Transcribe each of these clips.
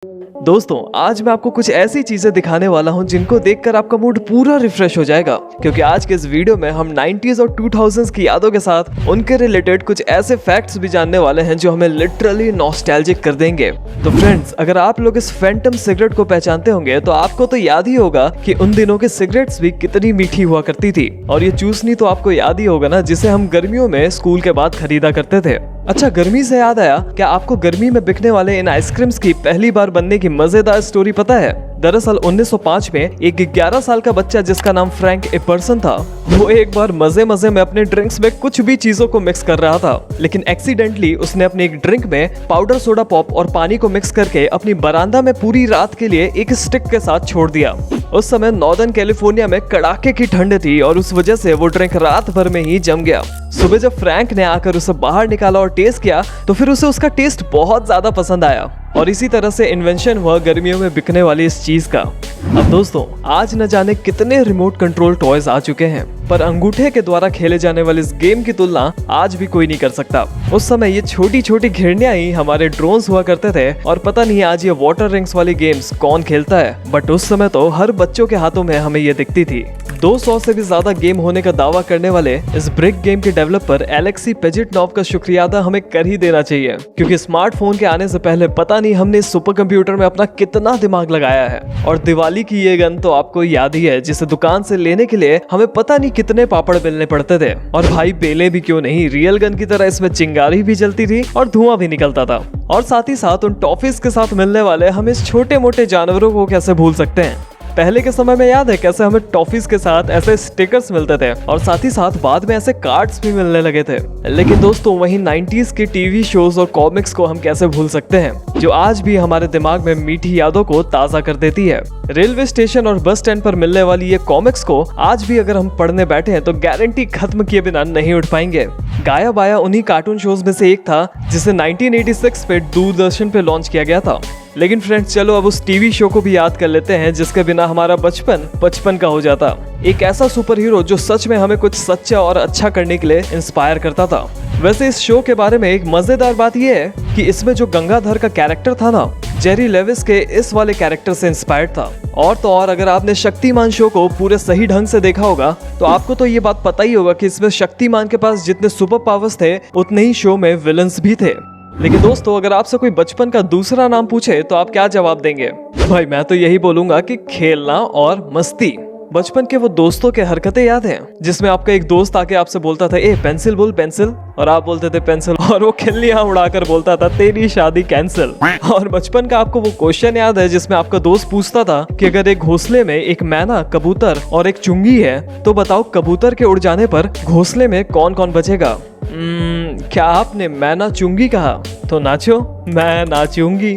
दोस्तों, आज मैं आपको कुछ ऐसी चीजें दिखाने वाला हूं जिनको देखकर आपका मूड पूरा रिफ्रेश हो जाएगा, क्योंकि आज के इस वीडियो में हम 90s और 2000s की यादों के साथ उनके रिलेटेड कुछ ऐसे फैक्ट्स भी जानने वाले हैं जो हमें लिटरली नॉस्टैल्जिक कर देंगे। तो फ्रेंड्स, अगर आप लोग इस फैंटम सिगरेट को पहचानते होंगे तो आपको तो याद ही होगा कि उन दिनों की सिगरेट्स भी कितनी मीठी हुआ करती थी। और ये चूसनी तो आपको याद ही होगा ना, जिसे हम गर्मियों में स्कूल के बाद खरीदा करते थे। अच्छा, गर्मी से याद आया, क्या आपको गर्मी में बिकने वाले इन आइसक्रीम्स की पहली बार बनने की मजेदार स्टोरी पता है? दरअसल 1905 में एक 11 साल का बच्चा जिसका नाम फ्रैंक एपर्सन था, वो एक बार मजे में अपने ड्रिंक्स में कुछ भी चीजों को मिक्स कर रहा था, लेकिन एक्सीडेंटली उसने अपनी एक ड्रिंक में पाउडर सोडा पॉप और पानी को मिक्स करके अपनी बरामदा में पूरी रात के लिए एक स्टिक के साथ छोड़ दिया। उस समय नॉर्दर्न कैलिफोर्निया में कड़ाके की ठंड थी और उस वजह से वो ड्रिंक रात भर में ही जम गया। सुबह जब फ्रैंक ने आकर उसे बाहर निकाला और टेस्ट किया तो फिर उसे उसका टेस्ट बहुत ज्यादा पसंद आया और इसी तरह से इन्वेंशन हुआ गर्मियों में बिकने वाली इस चीज का। अब दोस्तों, आज न जाने कितने रिमोट कंट्रोल टॉयज आ चुके हैं, पर अंगूठे के द्वारा खेले जाने वाले इस गेम की तुलना आज भी कोई नहीं कर सकता। उस समय ये छोटी छोटी घिरनियां ही हमारे ड्रोन्स हुआ करते थे और पता नहीं आज ये वाटर रिंग्स वाली गेम्स कौन खेलता है, बट उस समय तो हर बच्चों के हाथों में हमें ये दिखती थी। 200 से भी ज्यादा गेम होने का दावा करने वाले इस ब्रिक गेम के डेवलपर एलेक्सी पेजिटनॉव का शुक्रिया अदा हमें कर ही देना चाहिए, क्योंकि स्मार्टफोन के आने से पहले पता नहीं हमने इस सुपर कंप्यूटर में अपना कितना दिमाग लगाया है। और दिवाली की ये गन तो आपको याद ही है, जिसे दुकान से लेने के लिए हमें पता नहीं कितने पापड़ बेलने पड़ते थे। और भाई बेले भी क्यों नहीं, रियल गन की तरह इसमें चिंगारी भी जलती थी और धुआं भी निकलता था। और साथ ही साथ उन टॉफीज के साथ मिलने वाले हम इस छोटे मोटे जानवरों को कैसे भूल सकते हैं। पहले के समय में याद है कैसे हमें टॉफीज के साथ ऐसे स्टिकर्स मिलते थे और साथ ही साथ बाद में ऐसे कार्ड्स भी मिलने लगे थे। लेकिन दोस्तों, वहीं 90s के टीवी शोज और कॉमिक्स को हम कैसे भूल सकते हैं, जो आज भी हमारे दिमाग में मीठी यादों को ताजा कर देती है। रेलवे स्टेशन और बस स्टैंड पर मिलने वाली ये कॉमिक्स को आज भी अगर हम पढ़ने बैठे हैं तो गारंटी खत्म किए बिना नहीं उठ पाएंगे। गाया बाया उन्हीं कार्टून शोज में से एक था जिसे 1986 पे दूरदर्शन पे लॉन्च किया गया था। लेकिन फ्रेंड्स, चलो अब उस टीवी शो को भी याद कर लेते हैं जिसके बिना हमारा बचपन का हो जाता। एक ऐसा सुपर हीरो जो सच में हमें कुछ सच्चा और अच्छा करने के लिए इंस्पायर करता था। वैसे इस शो के बारे में एक मजेदार बात यह है कि इसमें जो गंगाधर का कैरेक्टर था ना, जेरी लेविस के इस वाले कैरेक्टर से इंस्पायर्ड था। और तो और अगर आपने शक्तिमान शो को पूरे सही ढंग से देखा होगा तो आपको तो ये बात पता ही होगा कि इसमें शक्तिमान के पास जितने सुपर पावर्स थे उतने ही शो में विलन्स भी थे। लेकिन दोस्तों, अगर आपसे कोई बचपन का दूसरा नाम पूछे तो आप क्या जवाब देंगे? भाई मैं तो यही बोलूंगा कि खेलना और मस्ती। बचपन के वो दोस्तों के हरकतें याद हैं जिसमें आपका एक दोस्त आके आपसे बोलता था, ए पेंसिल बोल पेंसिल, और आप बोलते थे पेंसिल, और वो खिल्लियां उड़ाकर बोलता था तेरी शादी कैंसिल। और बचपन का आपको वो क्वेश्चन याद है जिसमें आपका दोस्त पूछता था कि अगर एक घोंसले में एक मैना, कबूतर और एक चुंगी है तो बताओ कबूतर के उड़ जाने पर घोंसले में कौन कौन बचेगा? क्या आपने मैना चुंगी कहा? तो नाचो, मैं नाचूंगी।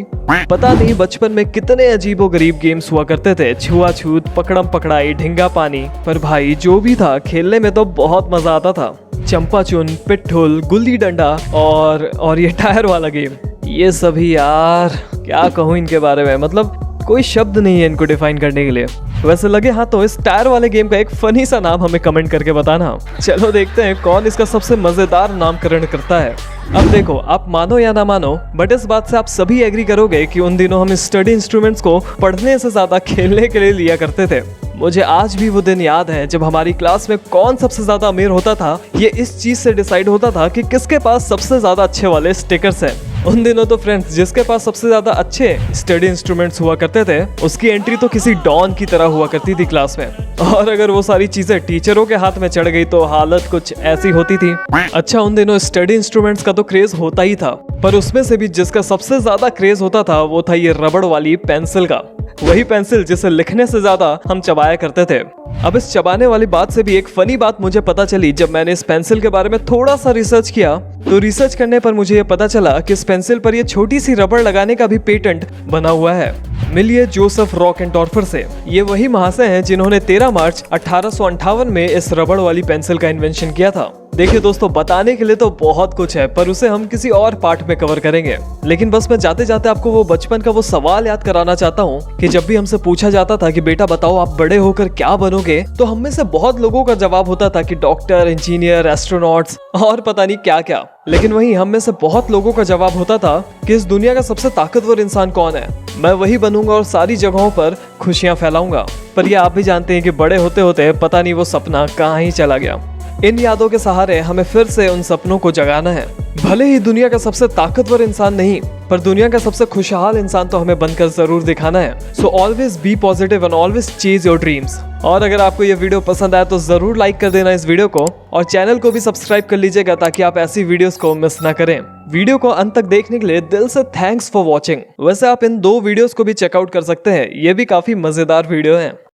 पता नहीं बचपन में कितने अजीबो गरीब गेम्स हुआ करते थे, छुआछूत, पकड़म पकड़ाई, ढिंगा पानी, पर भाई जो भी था खेलने में तो बहुत मजा आता था। चंपाचून, पिट्ठुल, गुल्ली डंडा और ये टायर वाला गेम, ये सभी यार क्या कहूँ इनके बारे में, मतलब कोई शब्द नहीं है इनको डिफाइन करने के लिए। वैसे लगे हाँ तो इस टायर वाले गेम का एक फनी सा नाम हमें कमेंट करके बताना। चलो देखते हैं कौन इसका सबसे मजेदार नामकरण करता है। अब देखो, आप मानो या ना मानो, बट इस बात से आप सभी एग्री करोगे कि उन दिनों हम स्टडी इंस्ट्रूमेंट्स को पढ़ने से ज्यादा खेलने के लिए लिया करते थे। मुझे आज भी वो दिन याद है जब हमारी क्लास में कौन सबसे ज्यादा अमीर होता था, ये इस चीज से डिसाइड होता था कि किसके पास सबसे ज्यादा अच्छे वाले स्टिकर्स हैं। उन दिनों तो फ्रेंड्स, जिसके पास सबसे ज्यादा अच्छे स्टडी इंस्ट्रूमेंट्स हुआ करते थे उसकी एंट्री तो किसी डॉन की तरह हुआ करती थी क्लास में। और अगर वो सारी चीजें टीचरों के हाथ में चढ़ गई तो हालत कुछ ऐसी होती थी। अच्छा, उन दिनों स्टडी इंस्ट्रूमेंट्स का तो क्रेज होता ही था, पर उसमें से भी जिसका सबसे ज्यादा क्रेज होता था वो था ये रबड़ वाली पेंसिल का। वही पेंसिल जिसे लिखने से ज्यादा हम चबाया करते थे। अब इस चबाने वाली बात से भी एक फनी बात मुझे पता चली जब मैंने इस पेंसिल के बारे में थोड़ा सा रिसर्च किया। तो रिसर्च करने पर मुझे ये पता चला कि इस पेंसिल पर ये छोटी सी रबड़ लगाने का भी पेटेंट बना हुआ है, मिलिए जोसेफ रॉकेनडॉर्फर से। ये वही महाशय हैं जिन्होंने 13 मार्च 1858 में इस रबड़ वाली पेंसिल का इन्वेंशन किया था। देखिए दोस्तों, बताने के लिए तो बहुत कुछ है, पर उसे हम किसी और पार्ट में कवर करेंगे। लेकिन बस मैं जाते जाते आपको वो बचपन का वो सवाल याद कराना चाहता हूँ कि जब भी हमसे पूछा जाता था कि बेटा बताओ आप बड़े होकर क्या बनोगे, तो हम में से बहुत लोगों का जवाब होता था कि डॉक्टर, इंजीनियर, एस्ट्रोनॉट्स और पता नहीं क्या क्या। लेकिन वहीं हम में से बहुत लोगों का जवाब होता था कि इस दुनिया का सबसे ताकतवर इंसान कौन है, मैं वही बनूंगा और सारी जगहों पर खुशियां फैलाऊंगा। पर ये आप भी जानते हैं कि बड़े होते होते पता नहीं वो सपना कहाँ ही चला गया। इन यादों के सहारे हमें फिर से उन सपनों को जगाना है। भले ही दुनिया का सबसे ताकतवर इंसान नहीं, पर दुनिया का सबसे खुशहाल इंसान तो हमें बनकर जरूर दिखाना है। So always be positive and always chase your dreams. और अगर आपको ये वीडियो पसंद आया तो जरूर लाइक कर देना इस वीडियो को, और चैनल को भी सब्सक्राइब कर लीजिएगा ताकि आप ऐसी वीडियोस को मिस ना करें। वीडियो को अंत तक देखने के लिए दिल से थैंक्स फॉर वॉचिंग। वैसे आप इन 2 वीडियोस को भी चेकआउट कर सकते हैं, ये भी काफी मजेदार वीडियो है।